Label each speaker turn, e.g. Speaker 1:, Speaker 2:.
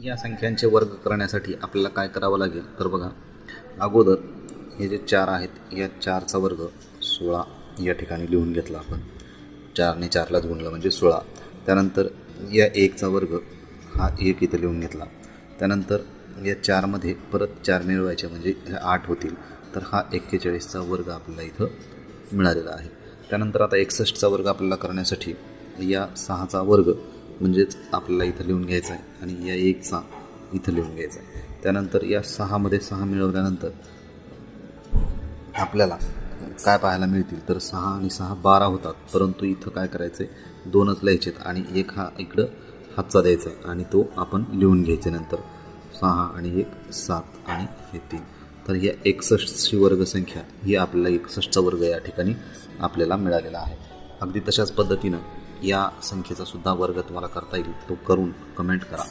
Speaker 1: या संख्यांचे वर्ग करण्यासाठी आपल्याला काय करावं लागेल तर बघा, अगोदर हे जे 4 आहेत या 4चा वर्ग 16 या ठिकाणी लिहून घेतला आपण. 4ने 4लाच गुणलं म्हणजे 16. त्यानंतर या 1चा वर्ग हा 1 इथं लिहून घेतला. त्यानंतर या 4मध्ये परत 4 मिळवायचे म्हणजे 8 होतील. तर हा 41चा वर्ग आपल्याला इथं मिळालेला आहे. त्यानंतर आता 61चा वर्ग आपल्याला करण्यासाठी या 6चा वर्ग म्हणजेच आपल्याला इथं लिहून घ्यायचा आहे आणि या 1चा इथं लिहून घ्यायचा आहे. त्यानंतर या 6मध्ये 6 मिळवल्यानंतर आपल्याला काय पाहायला मिळतील तर 6 आणि 6 12 होतात. परंतु इथं काय करायचं आहे, 2च लिहायचे आणि 1 हा इकडं हातचा द्यायचा आहे आणि तो आपण लिहून घ्यायचे. नंतर 6 आणि 1 7 आणि हे 3. तर या 61ची वर्गसंख्या ही आपल्याला 61चा वर्ग या ठिकाणी आपल्याला मिळालेला आहे. अगदी तशाच पद्धतीनं या संख्येचा सुद्धा वर्ग तुम्हाला करता येईल. तो करून कमेंट करा.